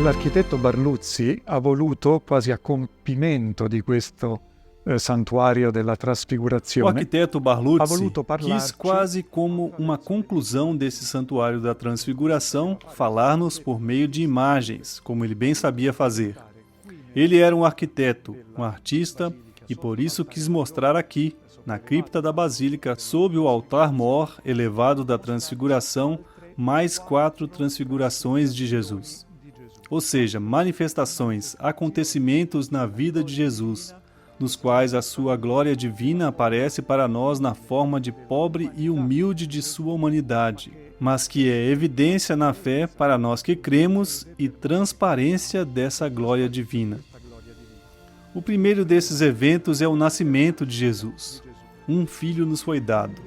l'architetto Barluzzi ha voluto, quasi a compimento di questo santuário della O Trasfigurazione, arquiteto ha Barluzzi voluto quis parlarci quase como uma conclusão desse santuário da Transfiguração falar-nos por meio de imagens, como ele bem sabia fazer. Ele era um arquiteto, um artista, e por isso quis mostrar aqui, na cripta da Basílica, sob o altar-mor elevado da Transfiguração, mais 4 transfigurações de Jesus. Ou seja, manifestações, acontecimentos na vida de Jesus, nos quais a sua glória divina aparece para nós na forma de pobre e humilde de sua humanidade, mas que é evidência na fé para nós que cremos e transparência dessa glória divina. O primeiro desses eventos é o nascimento de Jesus. Um filho nos foi dado.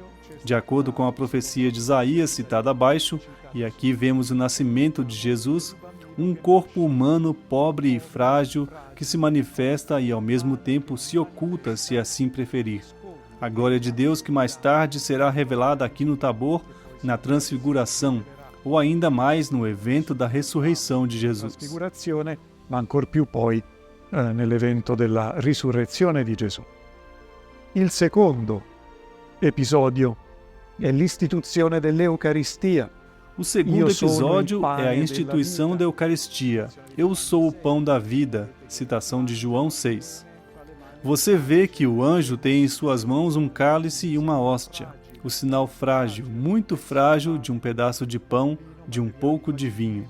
De acordo com a profecia de Isaías citada abaixo, e aqui vemos o nascimento de Jesus, um corpo humano pobre e frágil que se manifesta e ao mesmo tempo se oculta, se assim preferir. A glória de Deus que mais tarde será revelada aqui no Tabor, na Transfiguração, ou ainda mais no evento da ressurreição de Jesus. Trasfigurazione, ma ancor più poi nell'evento della risurrezione di Gesù. Il secondo episodio è l'istituzione dell'Eucaristia. O segundo episódio é a instituição da Eucaristia. Eu sou o pão da vida, citação de João 6. Você vê que o anjo tem em suas mãos um cálice e uma hóstia, o sinal frágil, muito frágil de um pedaço de pão, de um pouco de vinho.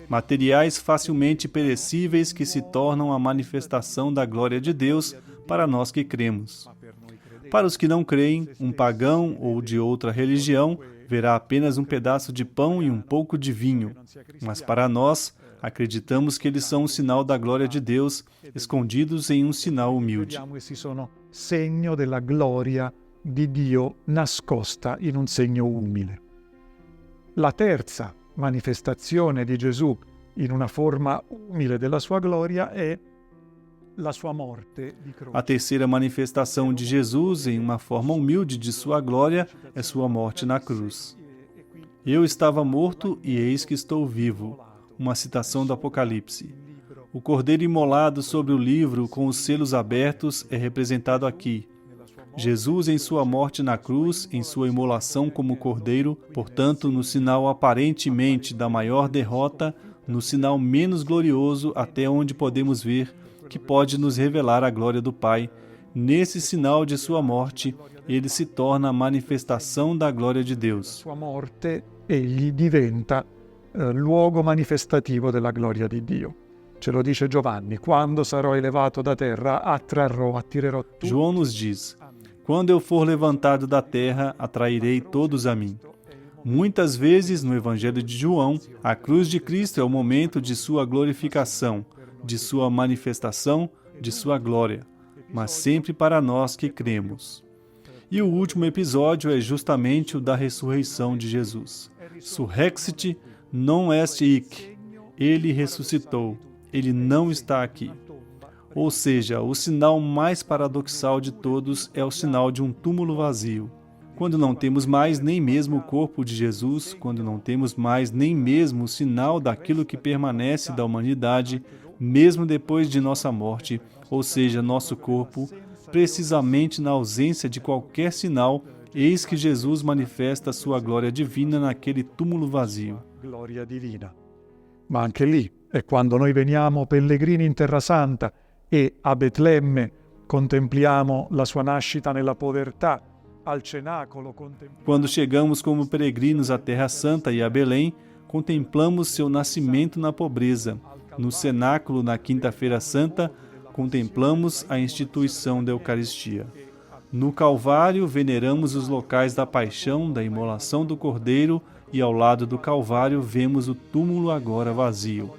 Materiais facilmente perecíveis que se tornam a manifestação da glória de Deus para nós que cremos. Para os que não creem, um pagão ou de outra religião verá apenas um pedaço de pão e um pouco de vinho. Mas para nós, acreditamos que eles são um sinal da glória de Deus, escondidos em um sinal humilde. Essi sono segno della gloria di Dio nascosta in un segno umile. La terza manifestazione di Gesù in una forma umile della sua gloria è la sua morte di croce. A terceira manifestação de Jesus em uma forma humilde de sua glória é sua morte na cruz. Eu estava morto e eis que estou vivo. Uma citação do Apocalipse. O cordeiro imolado sobre o livro com os selos abertos é representado aqui. Jesus em sua morte na cruz, em sua imolação como cordeiro, portanto, no sinal aparentemente da maior derrota, no sinal menos glorioso até onde podemos ver, que pode nos revelar a glória do Pai. Nesse sinal de sua morte, ele se torna a manifestação da glória de Deus. Sua morte egli diventa luogo manifestativo della gloria di Dio. Ce lo dice Giovanni: quando sarò elevato da terra, attirerò tutti. João nos diz: quando eu for levantado da terra, atrairei todos a mim. Muitas vezes, no Evangelho de João, a cruz de Cristo é o momento de sua glorificação, de sua manifestação, de sua glória, mas sempre para nós que cremos. E o último episódio é justamente o da ressurreição de Jesus. Surrexit non est hic. Ele ressuscitou. Ele não está aqui. Ou seja, o sinal mais paradoxal de todos é o sinal de um túmulo vazio. Quando não temos mais nem mesmo o corpo de Jesus, quando não temos mais nem mesmo o sinal daquilo que permanece da humanidade, mesmo depois de nossa morte, ou seja, nosso corpo, precisamente na ausência de qualquer sinal, eis que Jesus manifesta sua glória divina naquele túmulo vazio. Gloria divina. Ma anche lì è quando noi veniamo pellegrini in Terra Santa e a Betlemme contempliamo la sua nascita nella povertà, al cenacolo contempliamo. Quando chegamos como peregrinos à Terra Santa e a Belém, contemplamos seu nascimento na pobreza. No cenáculo, na Quinta-feira Santa, contemplamos a instituição da Eucaristia. No Calvário, veneramos os locais da paixão, da imolação do Cordeiro, e ao lado do Calvário vemos o túmulo agora vazio.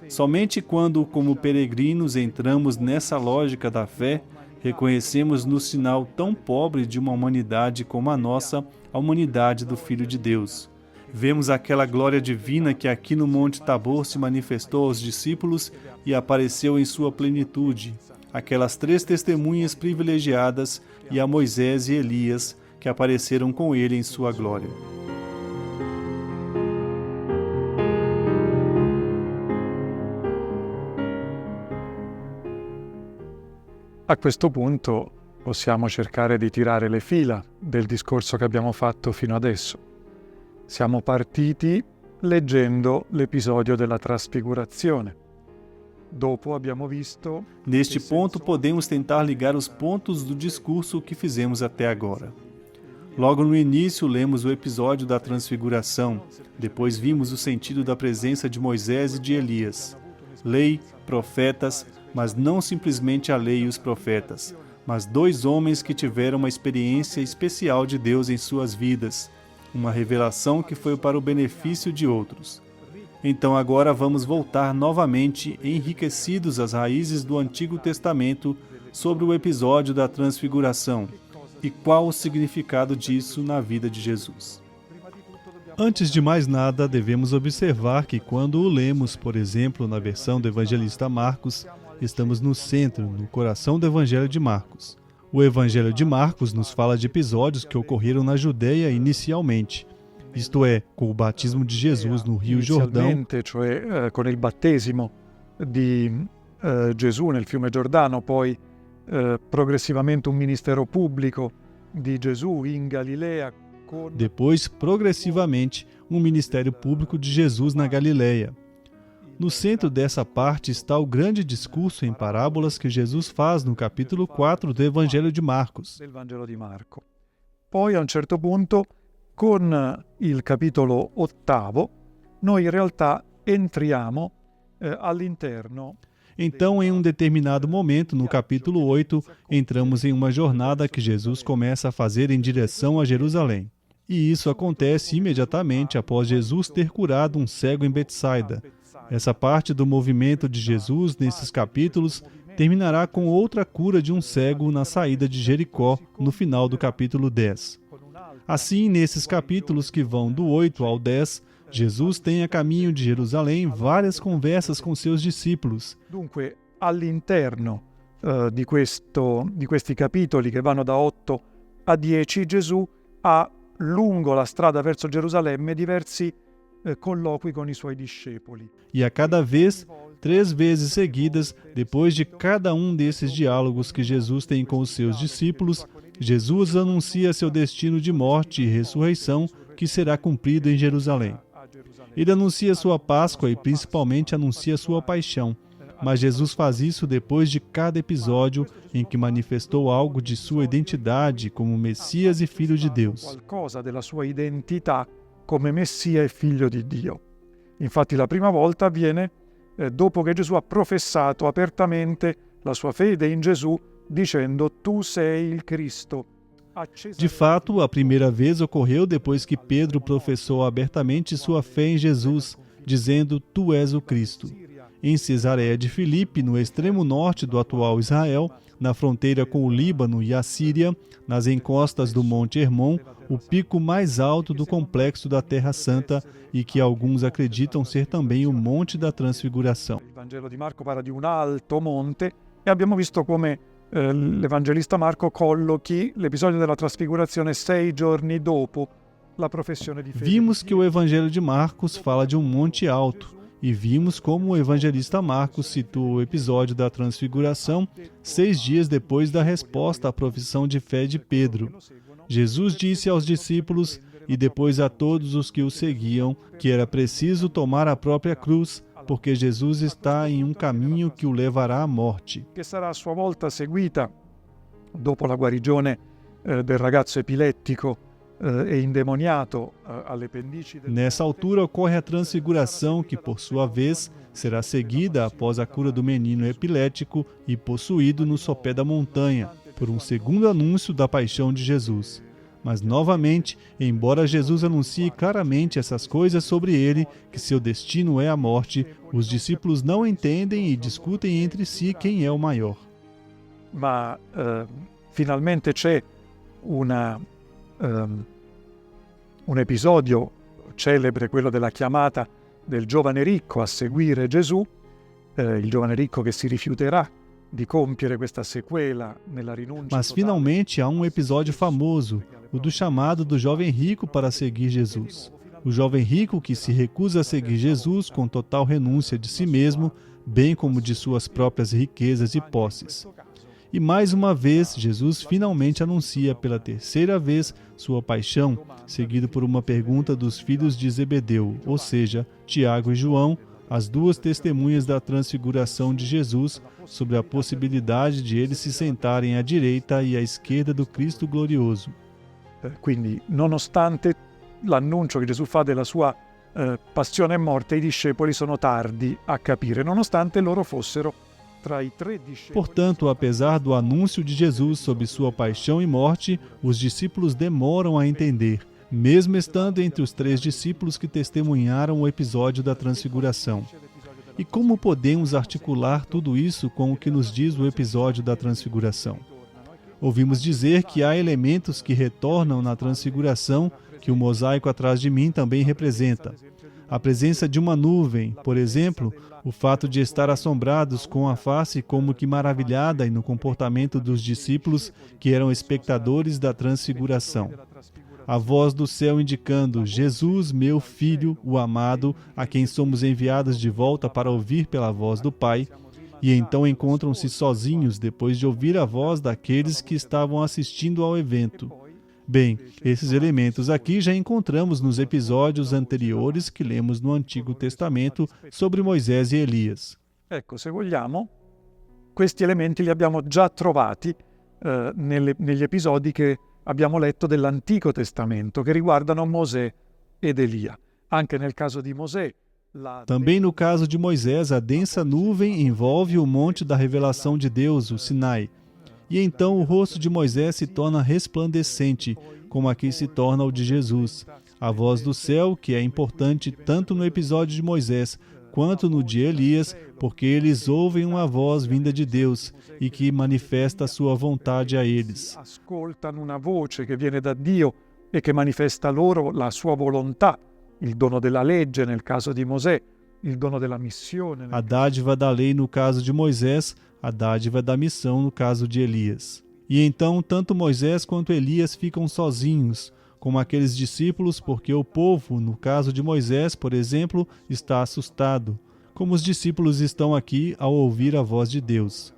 Somente quando, como peregrinos, entramos nessa lógica da fé, reconhecemos no sinal tão pobre de uma humanidade como a nossa, a humanidade do Filho de Deus. Vemos aquela glória divina que aqui no Monte Tabor se manifestou aos discípulos e apareceu em sua plenitude, aquelas 3 testemunhas privilegiadas e a Moisés e Elias que apareceram com ele em sua glória. A questo punto possiamo cercare di tirare le fila del discorso che abbiamo fatto fino adesso. Siamo partiti leggendo l'episodio della trasfigurazione. Dopo abbiamo visto... Neste ponto, podemos tentar ligar os pontos do discurso que fizemos até agora. Logo no início, lemos o episódio da transfiguração. Depois vimos o sentido da presença de Moisés e de Elias. Lei, profetas, mas não simplesmente a lei e os profetas, mas dois homens que tiveram uma experiência especial de Deus em suas vidas, uma revelação que foi para o benefício de outros. Então agora vamos voltar novamente enriquecidos às raízes do Antigo Testamento sobre o episódio da transfiguração e qual o significado disso na vida de Jesus. Antes de mais nada, devemos observar que quando o lemos, por exemplo, na versão do evangelista Marcos, estamos no centro, no coração do Evangelho de Marcos. O Evangelho de Marcos nos fala de episódios que ocorreram na Judéia inicialmente, isto é, com o batismo de Jesus no Rio Jordão, cioè con il battesimo di Gesù nel fiume Giordano, poi progressivamente un ministero pubblico di Gesù in Galilea. Depois, progressivamente, um ministério público de Jesus na Galileia. No centro dessa parte está o grande discurso em parábolas que Jesus faz no capítulo 4 do Evangelho de Marcos. Poi, a un certo punto, con il capitolo 8, noi in realtà entriamo all'interno. Então, em um determinado momento, no capítulo 8, entramos em uma jornada que Jesus começa a fazer em direção a Jerusalém. E isso acontece imediatamente após Jesus ter curado um cego em Betsaida. Essa parte do movimento de Jesus nesses capítulos terminará com outra cura de um cego na saída de Jericó, no final do capítulo 10. Assim, nesses capítulos que vão do 8 ao 10, Jesus tem a caminho de Jerusalém várias conversas com seus discípulos. Dunque, all'interno di questi capitoli che vanno da 8 a 10, Gesù ha lungo la strada verso Gerusalemme diversi colloqui con i suoi discepoli. E a cada vez, 3 vezes seguidas, depois de cada um desses diálogos que Jesus tem com os seus discípulos, Jesus anuncia seu destino de morte e ressurreição que será cumprido em Jerusalém. Ele anuncia sua Páscoa e principalmente anuncia sua paixão, mas Jesus faz isso depois de cada episódio em que manifestou algo de sua identidade como Messias e Filho de Deus. Qualcosa della sua identità come Messia e Figlio di Dio. Infatti la prima volta avviene dopo che Gesù ha professato apertamente la sua fede in Gesù dicendo tu sei il Cristo. De fato, a primeira vez ocorreu depois que Pedro professou abertamente sua fé em Jesus, dizendo tu és o Cristo. Em Cesareia de Filipe, no extremo norte do atual Israel, na fronteira com o Líbano e a Síria, nas encostas do Monte Hermon, o pico mais alto do complexo da Terra Santa e que alguns acreditam ser também o Monte da Transfiguração. Il Vangelo di Marco parla di un alto monte e abbiamo visto come l'Evangelista Marco collochi l'episodio della trasfigurazione 6 giorni dopo la professione di fede. Vimos que o Evangelho de Marcos fala de um monte alto e vimos como o evangelista Marcos citou o episódio da transfiguração 6 dias depois da resposta à profissão de fé de Pedro. Jesus disse aos discípulos e depois a todos os que o seguiam que era preciso tomar a própria cruz, porque Jesus está em um caminho que o levará à morte. Che sarà a sua volta seguita dopo la guarigione del ragazzo epilettico e indemoniato alle pendici del... Nessa altura ocorre a transfiguração, que por sua vez será seguida após a cura do menino epilético e possuído no sopé da montanha, por um segundo anúncio da paixão de Jesus. Mas, novamente, embora Jesus anuncie claramente essas coisas sobre ele, que seu destino é a morte, os discípulos não entendem e discutem entre si quem é o maior. Ma finalmente c'è un episodio celebre, quello della chiamata del giovane ricco a seguire Gesù, il giovane ricco che si rifiuterà di compiere questa sequela nella rinuncia. Mas finalmente há um episódio famoso, o do chamado do jovem rico para seguir Jesus. O jovem rico que se recusa a seguir Jesus com total renúncia de si mesmo, bem como de suas próprias riquezas e posses. E mais uma vez, Jesus finalmente anuncia pela terceira vez sua paixão, seguido por uma pergunta dos filhos de Zebedeu, ou seja, Tiago e João, as duas testemunhas da transfiguração de Jesus, sobre a possibilidade de eles se sentarem à direita e à esquerda do Cristo glorioso. Quindi, nonostante l'annuncio che Gesù fa della sua passione e morte, i discepoli sono tardi a capire, nonostante loro fossero tra i 3 discepoli. Portanto, apesar do anúncio de Jesus sobre sua paixão e morte, os discípulos demoram a entender, mesmo estando entre os 3 discípulos que testemunharam o episódio da transfiguração. E como podemos articular tudo isso com o que nos diz o episódio da transfiguração? Ouvimos dizer que há elementos que retornam na transfiguração que o mosaico atrás de mim também representa. A presença de uma nuvem, por exemplo, o fato de estar assombrados com a face como que maravilhada e no comportamento dos discípulos que eram espectadores da transfiguração. A voz do céu indicando: Jesus, meu Filho, o amado, a quem somos enviados de volta para ouvir pela voz do Pai, e então encontram-se sozinhos depois de ouvir a voz daqueles que estavam assistindo ao evento. Bem, esses elementos aqui já encontramos nos episódios anteriores que lemos no Antigo Testamento sobre Moisés e Elias. Ecco, se vogliamo, questi elementi li abbiamo già trovati negli episodi che abbiamo letto dell'Antico Testamento, che riguardano Mosè ed Elia. Anche nel caso di Mosè, também no caso de Moisés, a densa nuvem envolve o monte da revelação de Deus, o Sinai. E então o rosto de Moisés se torna resplandecente, como aqui se torna o de Jesus. A voz do céu, que é importante tanto no episódio de Moisés quanto no de Elias, porque eles ouvem uma voz vinda de Deus e que manifesta a sua vontade a eles. Ascoltano una voce che viene da Dio e che manifesta loro la sua volontà, il dono della legge nel caso di Mosè, il dono della missione. A dádiva da lei no caso de Moisés, a dádiva da missão no caso de Elias. E então tanto Moisés quanto Elias ficam sozinhos, como aqueles discípulos, porque o povo, no caso de Moisés, por exemplo, está assustado, como os discípulos estão aqui ao ouvir a voz de Deus.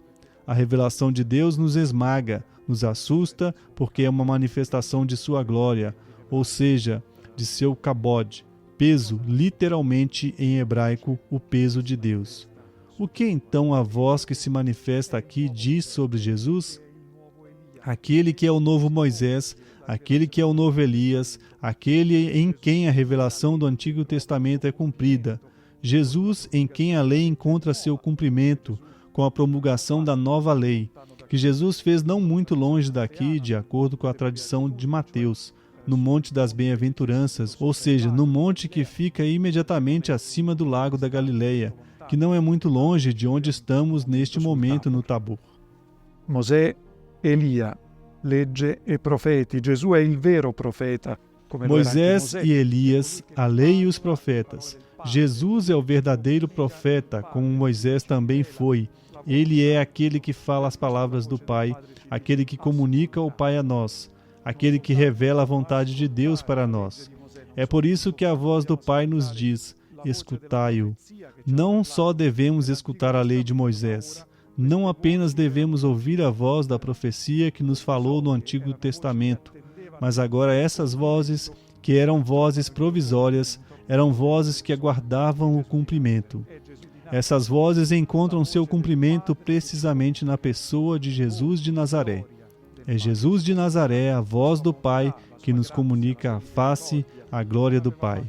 A revelação de Deus nos esmaga, nos assusta, porque é uma manifestação de sua glória, ou seja, de seu kabod, peso, literalmente em hebraico, o peso de Deus. O que então a voz que se manifesta aqui diz sobre Jesus? Aquele que é o novo Moisés, aquele que é o novo Elias, aquele em quem a revelação do Antigo Testamento é cumprida, Jesus em quem a lei encontra seu cumprimento, com a promulgação da nova lei, que Jesus fez não muito longe daqui, de acordo com a tradição de Mateus, no Monte das Bem-aventuranças, ou seja, no monte que fica imediatamente acima do lago da Galileia, que não é muito longe de onde estamos neste momento no Tabor. Mosè, Elia, legge e profeti. Gesù è il vero profeta. Moisés e Elias, a lei e os profetas. Jesus é o verdadeiro profeta, como Moisés também foi. Ele é aquele que fala as palavras do Pai, aquele que comunica o Pai a nós, aquele que revela a vontade de Deus para nós. É por isso que a voz do Pai nos diz: escutai-o. Não só devemos escutar a lei de Moisés, não apenas devemos ouvir a voz da profecia que nos falou no Antigo Testamento, mas agora essas vozes, que eram vozes provisórias, eram vozes que aguardavam o cumprimento. Essas vozes encontram seu cumprimento precisamente na pessoa de Jesus de Nazaré. É Jesus de Nazaré, a voz do Pai, que nos comunica a face, a glória do Pai.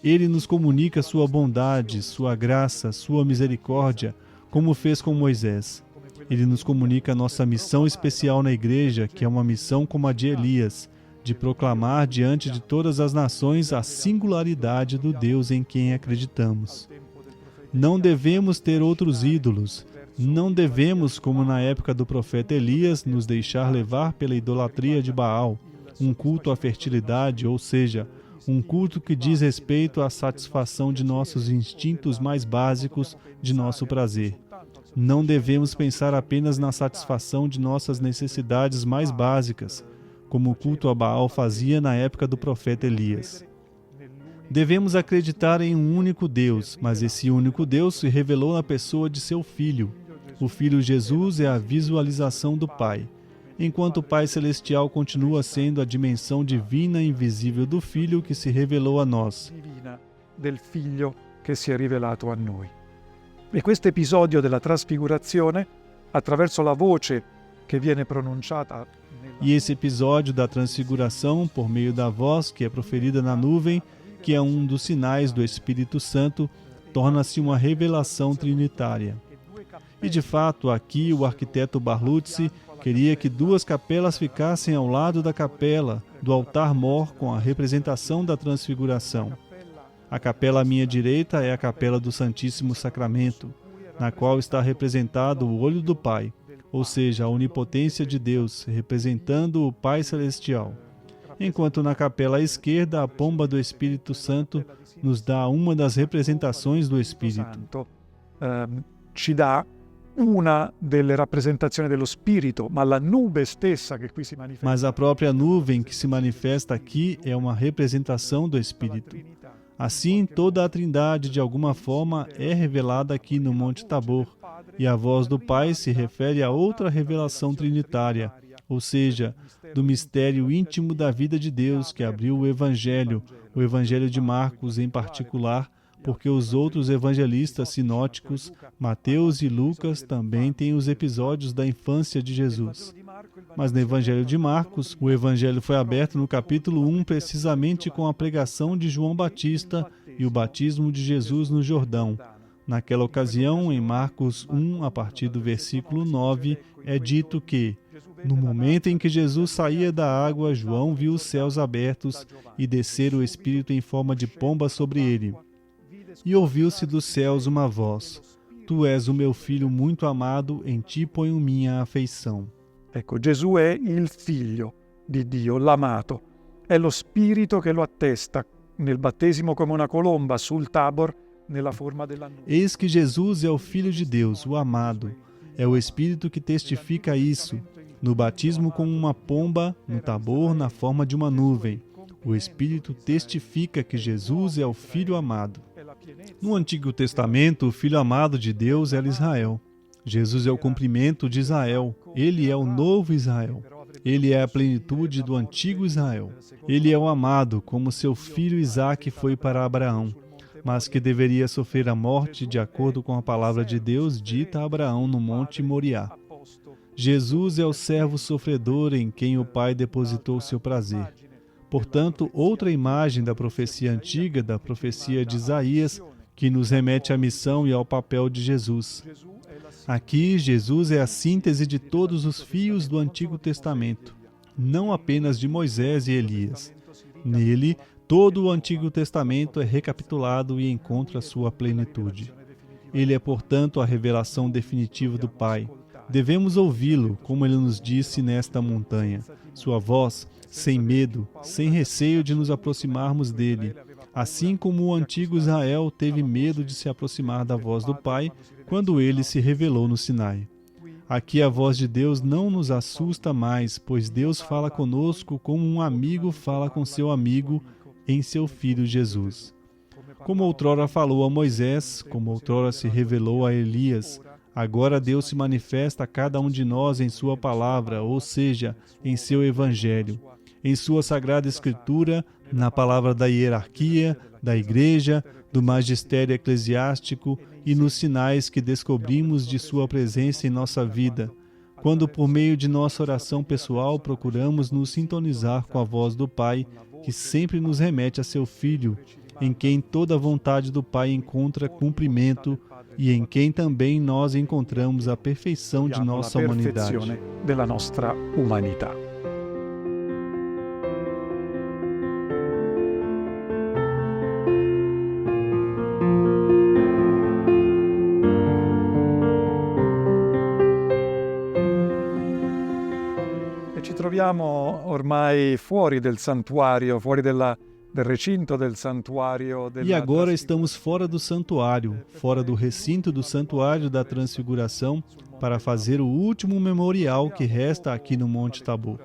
Ele nos comunica sua bondade, sua graça, sua misericórdia, como fez com Moisés. Ele nos comunica a nossa missão especial na igreja, que é uma missão como a de Elias, de proclamar diante de todas as nações a singularidade do Deus em quem acreditamos. Não devemos ter outros ídolos. Não devemos, como na época do profeta Elias, nos deixar levar pela idolatria de Baal, um culto à fertilidade, ou seja, um culto que diz respeito à satisfação de nossos instintos mais básicos, de nosso prazer. Não devemos pensar apenas na satisfação de nossas necessidades mais básicas, como o culto a Baal fazia na época do profeta Elias. Devemos acreditar em um único Deus, mas esse único Deus se revelou na pessoa de seu Filho. O Filho Jesus é a visualização do Pai, enquanto o Pai Celestial continua sendo a dimensão divina e invisível do Filho que se revelou a nós. Del Figlio che si è rivelato a noi. E questo episodio della trasfigurazione, attraverso la voce che viene pronunciata. E esse episódio da transfiguração, por meio da voz que é proferida na nuvem, que é um dos sinais do Espírito Santo, torna-se uma revelação trinitária. E de fato, aqui o arquiteto Barluzzi queria que duas capelas ficassem ao lado da capela do altar-mor com a representação da transfiguração. A capela à minha direita é a capela do Santíssimo Sacramento, na qual está representado o olho do Pai, ou seja, a onipotência de Deus, representando o Pai Celestial. Enquanto na capela à esquerda, a pomba do Espírito Santo nos dá uma das representações do Espírito. Ci dà una delle rappresentazioni dello Spirito, ma la nube stessa che qui si manifesta. Mas a própria nuvem que se manifesta aqui é uma representação do Espírito. Assim, toda a Trindade, de alguma forma, é revelada aqui no Monte Tabor, e a voz do Pai se refere a outra revelação trinitária, ou seja, do mistério íntimo da vida de Deus que abriu o Evangelho de Marcos em particular, porque os outros evangelistas sinóticos, Mateus e Lucas, também têm os episódios da infância de Jesus. Mas no Evangelho de Marcos, o Evangelho foi aberto no capítulo 1 precisamente com a pregação de João Batista e o batismo de Jesus no Jordão. Naquela ocasião, em Marcos 1, a partir do versículo 9, é dito que, no momento em que Jesus saía da água, João viu os céus abertos e descer o Espírito em forma de pomba sobre ele. E ouviu-se dos céus uma voz: Tu és o meu Filho muito amado, em ti ponho minha afeição. Ecco, Gesù è il Figlio di Dio, l'amato. È lo Spirito che lo attesta nel battesimo come una colomba sul Tabor, nella forma della nube. Eis que Jesus é o Filho de Deus, o amado. É o Espírito que testifica isso. No batismo como uma pomba, no Tabor, na forma de uma nuvem. O Espírito testifica que Jesus é o Filho amado. No Antigo Testamento, o Filho amado de Deus era Israel. Jesus é o cumprimento de Israel. Ele é o novo Israel. Ele é a plenitude do antigo Israel. Ele é o amado, como seu filho Isaque foi para Abraão, mas que deveria sofrer a morte de acordo com a palavra de Deus dita a Abraão no Monte Moriá. Jesus é o servo sofredor em quem o Pai depositou seu prazer. Portanto, outra imagem da profecia antiga, da profecia de Isaías, que nos remete à missão e ao papel de Jesus. Aqui, Jesus é a síntese de todos os fios do Antigo Testamento, não apenas de Moisés e Elias. Nele, todo o Antigo Testamento é recapitulado e encontra sua plenitude. Ele é, portanto, a revelação definitiva do Pai. Devemos ouvi-lo, como ele nos disse nesta montanha. Sua voz, sem medo, sem receio de nos aproximarmos dele. Assim como o antigo Israel teve medo de se aproximar da voz do Pai quando ele se revelou no Sinai. Aqui a voz de Deus não nos assusta mais, pois Deus fala conosco como um amigo fala com seu amigo em seu Filho Jesus. Como outrora falou a Moisés, como outrora se revelou a Elias, agora Deus se manifesta a cada um de nós em sua palavra, ou seja, em seu Evangelho, em sua Sagrada Escritura, na palavra da hierarquia, da Igreja, do magistério eclesiástico e nos sinais que descobrimos de sua presença em nossa vida, quando por meio de nossa oração pessoal procuramos nos sintonizar com a voz do Pai, que sempre nos remete a seu Filho, em quem toda a vontade do Pai encontra cumprimento e em quem também nós encontramos a perfeição de nossa humanidade. Della nostra umanità. Ci troviamo ormai fuori del santuario, fuori del recinto del santuario. E agora estamos fora do santuário, fora do recinto do santuário da Transfiguração, para fazer o último memorial que resta aqui no Monte Tabor.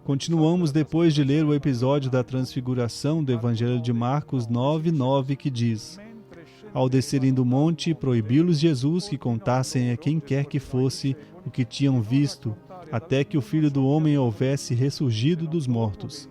Continuamos depois de ler o episódio da Transfiguração do Evangelho de Marcos 9:9, que diz: Ao descerem do monte, proibiu-lhes Jesus que contassem a quem quer que fosse o que tinham visto, até que o Filho do Homem houvesse ressurgido dos mortos.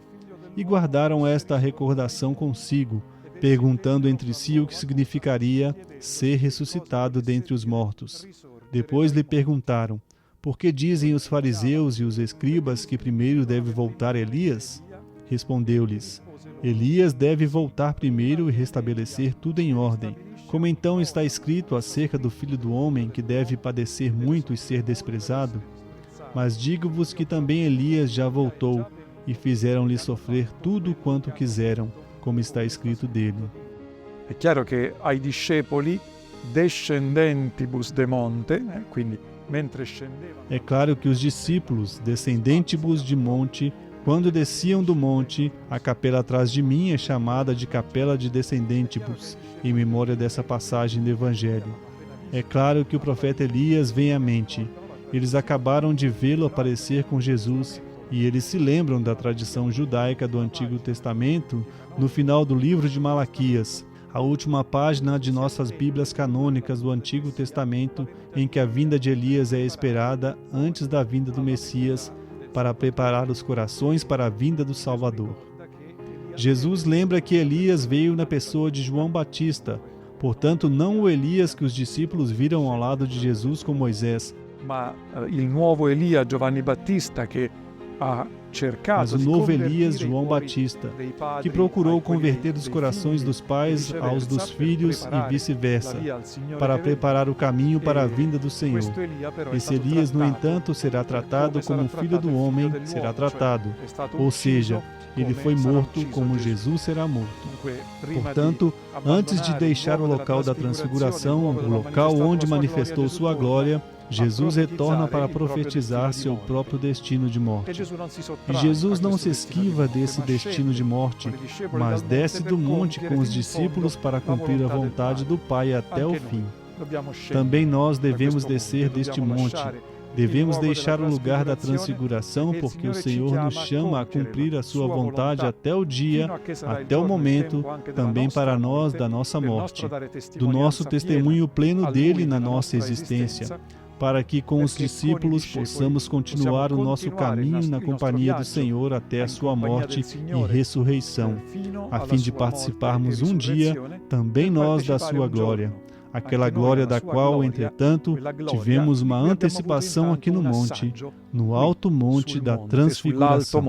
E guardaram esta recordação consigo, perguntando entre si o que significaria ser ressuscitado dentre os mortos. Depois lhe perguntaram: por que dizem os fariseus e os escribas que primeiro deve voltar Elias? Respondeu-lhes: Elias deve voltar primeiro e restabelecer tudo em ordem. Como então está escrito acerca do Filho do Homem, que deve padecer muito e ser desprezado? Mas digo-vos que também Elias já voltou, e fizeram-lhe sofrer tudo quanto quiseram, como está escrito dele. É claro que ai discepoli descendentibus de monte, quindi mentre scendevano. É claro que os discípulos, descendentibus de monte, quando desciam do monte, a capela atrás de mim é chamada de capela de descendentibus, em memória dessa passagem do Evangelho. É claro que o profeta Elias vem à mente. Eles acabaram de vê-lo aparecer com Jesus, e eles se lembram da tradição judaica do Antigo Testamento no final do livro de Malaquias, a última página de nossas Bíblias canônicas do Antigo Testamento, em que a vinda de Elias é esperada antes da vinda do Messias, para preparar os corações para a vinda do Salvador. Jesus lembra que Elias veio na pessoa de João Batista, portanto não o Elias que os discípulos viram ao lado de Jesus com Moisés, mas il nuovo Elia Giovanni Battista che ha cercato mas o novo Elias João Batista, que procurou converter os corações dos pais aos dos filhos e vice-versa, para preparar o caminho para a vinda do Senhor. Esse Elias, no entanto, será tratado como o Filho do Homem será tratado, ou seja, ele foi morto como Jesus será morto. Portanto, antes de deixar o local da transfiguração, o local onde manifestou sua glória, Jesus retorna para profetizar seu próprio destino de morte. E Jesus não se esquiva desse destino de morte, mas desce do monte com os discípulos para cumprir a vontade do Pai até o fim. Também nós devemos descer deste monte. Devemos deixar o lugar da transfiguração, porque o Senhor nos chama a cumprir a sua vontade até o dia, até o momento, também para nós da nossa morte, do nosso testemunho pleno dele na nossa existência, para que com os discípulos possamos continuar o nosso caminho na companhia do Senhor até a sua morte e ressurreição, a fim de participarmos um dia também nós da sua glória. Aquela glória da qual, entretanto, tivemos uma antecipação aqui no monte, no alto monte da transfiguração.